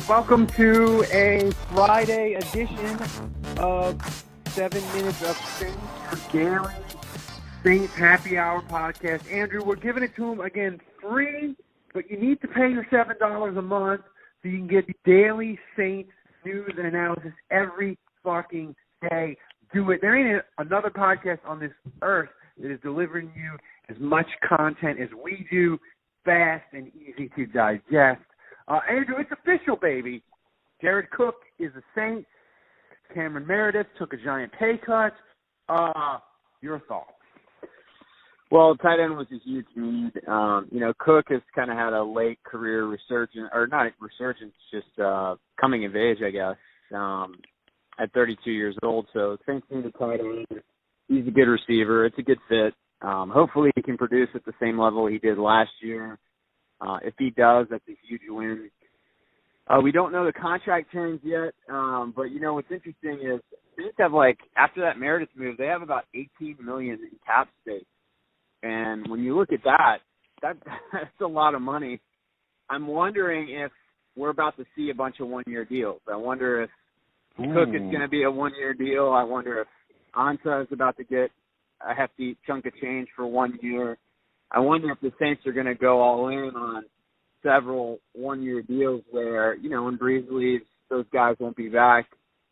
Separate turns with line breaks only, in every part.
Welcome to a Friday edition of 7 Minutes of Saints, your daily Saints Happy Hour podcast. Andrew, we're giving it to them again free, but you need to pay your $7 a month so you can get the daily Saints news and analysis every fucking day. Do it. There ain't another podcast on this earth that is delivering you as much content as we do, fast and easy to digest. Andrew, it's official, baby. Jared Cook is a Saint. Cameron Meredith took a giant pay cut. Your thoughts?
Well, tight end was a huge need. Cook has kind of had a late career resurgence, or not resurgence, just coming of age, I guess, at 32 years old. So Saints need a tight end. He's a good receiver. It's a good fit. Hopefully he can produce at the same level he did last year. If he does, that's a huge win. We don't know the contract terms yet, but what's interesting is Saints have after that Meredith move, they have about $18 million in cap space, and when you look at that's a lot of money. I'm wondering if we're about to see a bunch of one-year deals. I wonder if Cook is going to be a one-year deal. I wonder if Ansah is about to get a hefty chunk of change for 1 year. I wonder if the Saints are going to go all in on several one-year deals where, when Breeze leaves, those guys won't be back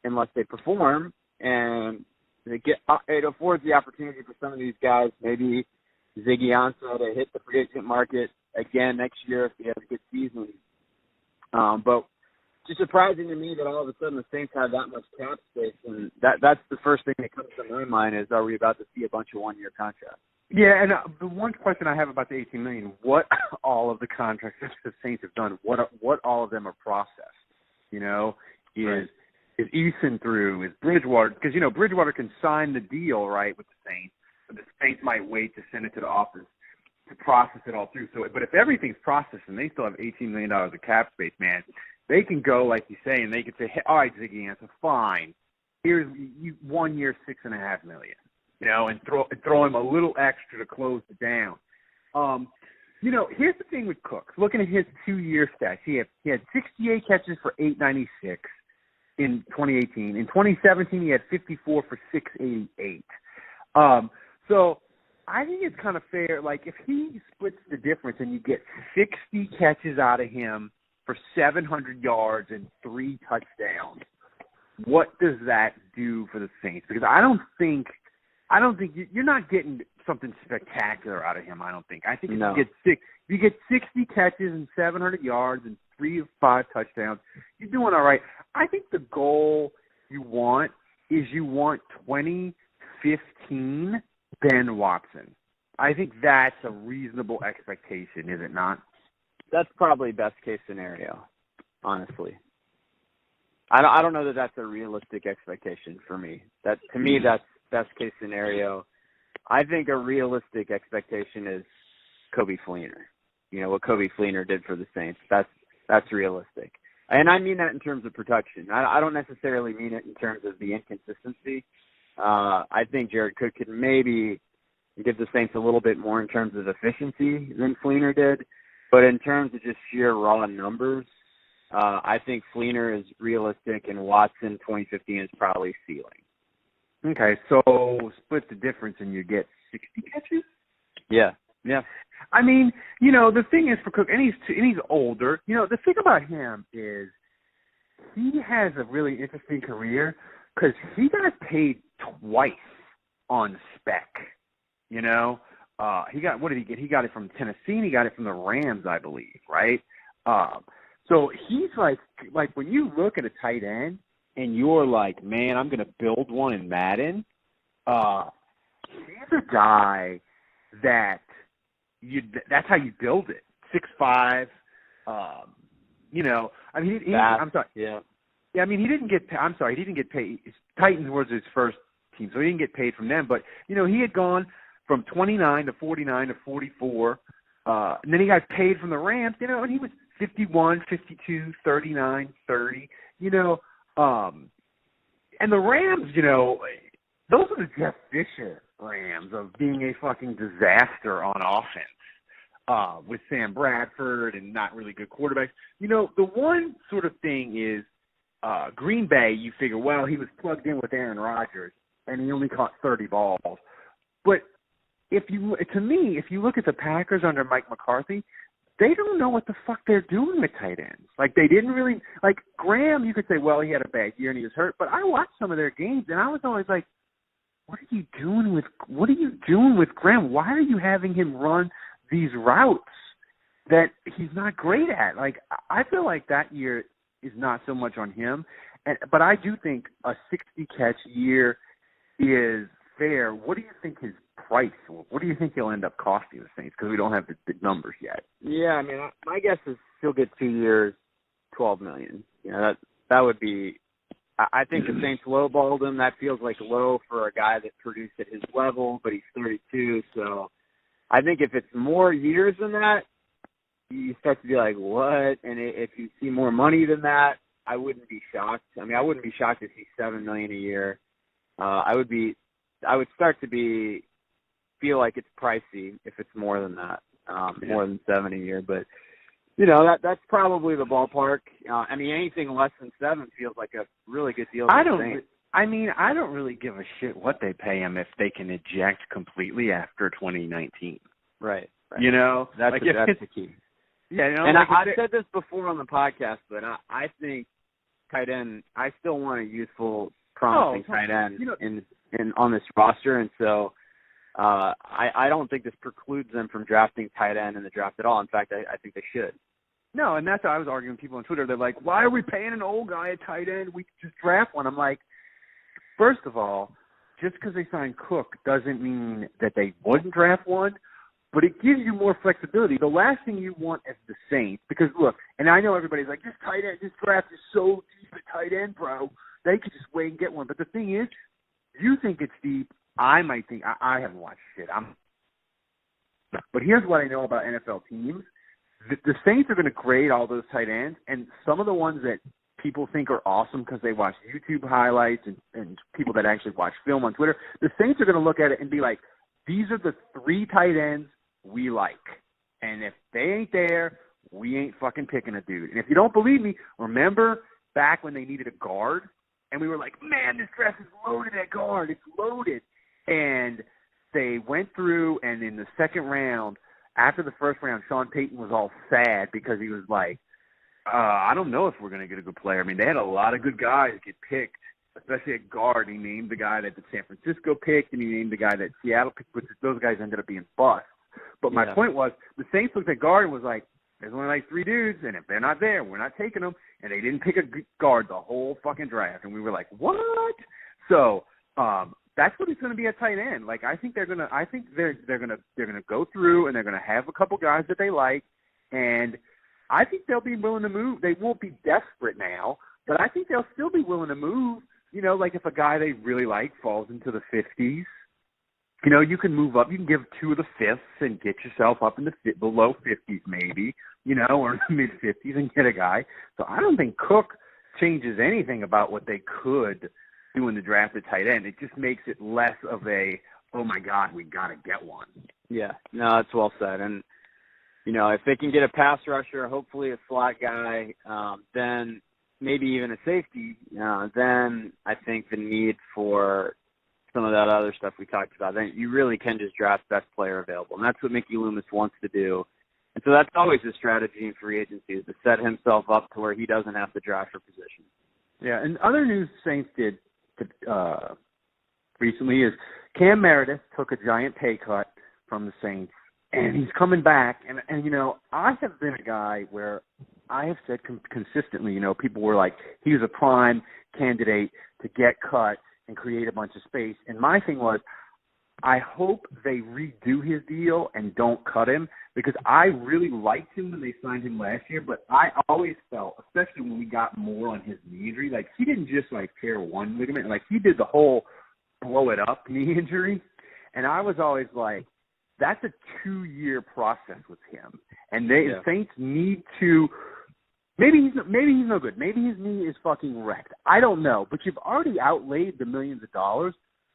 unless they perform. And it affords the opportunity for some of these guys, maybe Ziggy Ansah, to hit the free agent market again next year if he has a good season. But it's surprising to me that all of a sudden the Saints have that much cap space. And that's the first thing that comes to my mind is, are we about to see a bunch of one-year contracts?
Yeah, and the one question I have about the $18 million, what all of the contracts that the Saints have done, what all of them are processed? Is Eason through? Is Bridgewater? Because, Bridgewater can sign the deal, right, with the Saints, but the Saints might wait to send it to the office to process it all through. But if everything's processed and they still have $18 million of cap space, man, they can go, like you say, and they can say, hey, all right, Ziggy Ansah, fine. Here's 1 year, $6.5 million. And throw him a little extra to close it down. Here's the thing with Cook. Looking at his 2-year stats, he had 68 catches for 896 in 2018. In 2017, he had 54 for 688. So I think it's kind of fair. If he splits the difference and you get 60 catches out of him for 700 yards and 3 touchdowns, what does that do for the Saints? Because I don't think you're not getting something spectacular out of him. I don't think. I think if you get 60 catches and 700 yards and 3 of 5 touchdowns, you're doing all right. I think the goal you want is 2015 Ben Watson. I think that's a reasonable expectation, is it not?
That's probably best case scenario, honestly. I don't know that that's a realistic expectation for me. To me, that's best case scenario. I think a realistic expectation is Coby Fleener. What Coby Fleener did for the Saints. That's realistic. And I mean that in terms of production. I don't necessarily mean it in terms of the inconsistency. I think Jared Cook could maybe give the Saints a little bit more in terms of efficiency than Fleener did. But in terms of just sheer raw numbers, I think Fleener is realistic and Watson 2015 is probably ceiling.
Okay, so split the difference and you get 60 catches?
Yeah.
I mean, the thing is for Cook, and he's older. The thing about him is he has a really interesting career because he got paid twice on spec. He got, what did he get? He got it from Tennessee and he got it from the Rams, I believe, right? So he's like when you look at a tight end, and you're like, man, I'm going to build one in Madden, he's a guy that's how you build it. 6'5", I'm sorry.
Yeah.
Yeah, I mean, he didn't get paid. Titans was his first team, so he didn't get paid from them. But, he had gone from 29 to 49 to 44, and then he got paid from the Rams, and he was 51, 52, 39, 30, and the Rams, those are the Jeff Fisher Rams of being a fucking disaster on offense. with Sam Bradford and not really good quarterbacks. You know, the one sort of thing is Green Bay, you figure, well, he was plugged in with Aaron Rodgers, and he only caught 30 balls. But if you look at the Packers under Mike McCarthy, they don't know what the fuck they're doing with tight ends. Like, they didn't really – like, Graham, you could say, well, he had a bad year and he was hurt. But I watched some of their games, and I was always like, what are you doing with Graham? Why are you having him run these routes that he's not great at? Like, I feel like that year is not so much on him. But I do think a 60-catch year is fair. What do you think his price? What do you think he'll end up costing the Saints? Because we don't have the numbers yet.
Yeah, I mean, my guess is he'll get 2 years, $12 million. You know, that would be. I think the Saints lowballed him. That feels like low for a guy that produced at his level, but he's 32. So I think if it's more years than that, you start to be like, what? And if you see more money than that, I wouldn't be shocked. I mean, I wouldn't be shocked to see $7 million a year. I would start to feel like it's pricey if it's more than that, more than 7 a year. But you know, that's probably the ballpark. I mean, anything less than 7 feels like a really good deal.
I don't really give a shit what they pay him if they can eject completely after 2019.
Right.
You know,
that's the key.
Yeah, you know,
and
like
I've said this before on the podcast, but I think tight end. I still want a youthful, promising tight end in on this roster, and so I don't think this precludes them from drafting tight end in the draft at all. In fact, I think they should.
No, and that's how I was arguing with people on Twitter. They're like, why are we paying an old guy a tight end? We could just draft one. I'm like, first of all, just because they signed Cook doesn't mean that they wouldn't draft one, but it gives you more flexibility. The last thing you want as the Saints, because look, and I know everybody's like, this draft is so deep at tight end, bro. They could just wait and get one. But the thing is, you think it's deep. I might think, I haven't watched shit. But here's what I know about NFL teams. The Saints are going to grade all those tight ends, and some of the ones that people think are awesome because they watch YouTube highlights and people that actually watch film on Twitter, the Saints are going to look at it and be like, these are the 3 tight ends we like. And if they ain't there, we ain't fucking picking a dude. And if you don't believe me, remember back when they needed a guard, and we were like, man, this draft is loaded at guard. It's loaded. And they went through, and in the second round, after the first round, Sean Payton was all sad because he was like, I don't know if we're going to get a good player. I mean, they had a lot of good guys get picked, especially at guard. He named the guy that the San Francisco picked, and he named the guy that Seattle picked, but those guys ended up being busts. But my point was, the Saints looked at guard and was like, there's only like 3 dudes, and if they're not there, we're not taking them. And they didn't pick a guard the whole fucking draft. And we were like, what? So, that's what it's going to be at tight end. Like, I think they're gonna go through, and they're gonna have a couple guys that they like, and I think they'll be willing to move. They won't be desperate now, but I think they'll still be willing to move. You know, like if a guy they really like falls into the 50s, you know, you can move up. You can give 2 of the 5ths and get yourself up in the low 50s, maybe, you know, or mid 50s, and get a guy. So I don't think Cook changes anything about what they could doing the draft at tight end. It just makes it less of a, oh my God, we got to get one.
Yeah, no, that's well said. And, you know, if they can get a pass rusher, hopefully a slot guy, then maybe even a safety, then I think the need for some of that other stuff we talked about, then you really can just draft best player available. And that's what Mickey Loomis wants to do. And so that's always his strategy in free agency, is to set himself up to where he doesn't have to draft for position.
Yeah, and other news Saints did recently is Cam Meredith took a giant pay cut from the Saints, and he's coming back. And you know, I have been a guy where I have said consistently, you know, people were like, he was a prime candidate to get cut and create a bunch of space. And my thing was, I hope they redo his deal and don't cut him, because I really liked him when they signed him last year, but I always felt, especially when we got more on his knee injury, like he didn't just like tear one ligament, like he did the whole blow it up knee injury. And I was always like, that's a 2-year process with him. And the Saints need to, maybe he's no good. Maybe his knee is fucking wrecked. I don't know. But you've already outlaid the millions of dollars.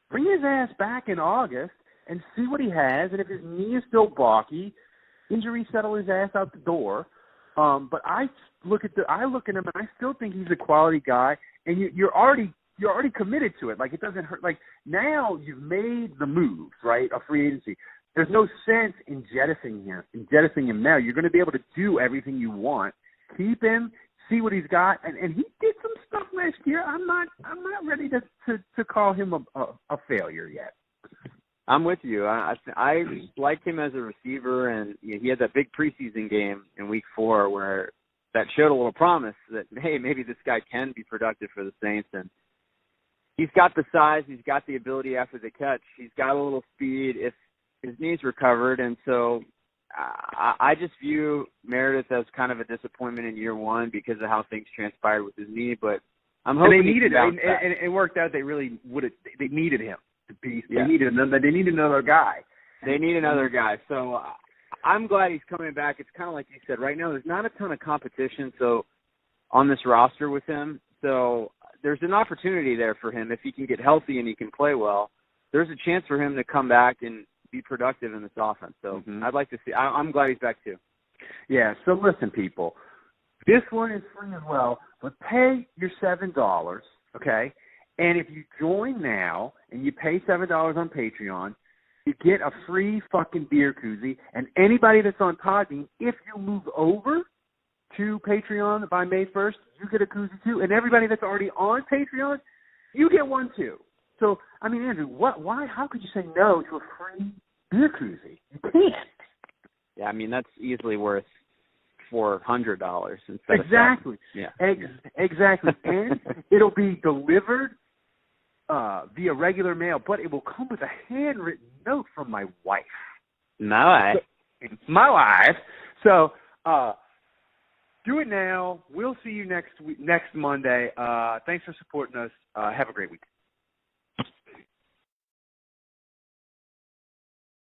Bring his ass back in August and see what he has. And if his knee is still balky, injury settle his ass out the door. But I look at him and I still think he's a quality guy. And you're already committed to it. Like, it doesn't hurt. Like, now you've made the moves, right? A free agency. There's no sense in jettisoning him now. You're going to be able to do everything you want. Keep him, see what he's got, and he did some stuff last year. I'm not ready to call him a failure yet.
I'm with you. I liked him as a receiver, and he had that big preseason game in Week 4 where that showed a little promise that, hey, maybe this guy can be productive for the Saints. And he's got the size, he's got the ability after the catch, he's got a little speed if his knee's recovered. And so I just view Meredith as kind of a disappointment in year one because of how things transpired with his knee. But I'm hoping
they needed him, and it worked out. They really they needed him to be. Yeah. They needed another guy.
They need another guy. So I'm glad he's coming back. It's kind of like you said. Right now, there's not a ton of competition on this roster with him. So there's an opportunity there for him if he can get healthy and he can play well. There's a chance for him to come back and be productive in this offense. So I'd like to see. I'm glad he's back too.
Yeah. So listen, people, this one is free as well, but pay your $7, okay? And if you join now and you pay $7 on Patreon, you get a free fucking beer koozie. And anybody that's on Podbean, if you move over to Patreon by May 1st, you get a koozie too. And everybody that's already on Patreon, you get one too. So, I mean, Andrew, why? How could you say no to a free beer koozie? You can't.
Yeah, I mean, that's easily worth $400 instead
exactly.
of yeah.
Exactly. And it'll be delivered via regular mail, but it will come with a handwritten note from my wife.
My
wife. So, do it now. We'll see you next Monday. Thanks for supporting us. Have a great week.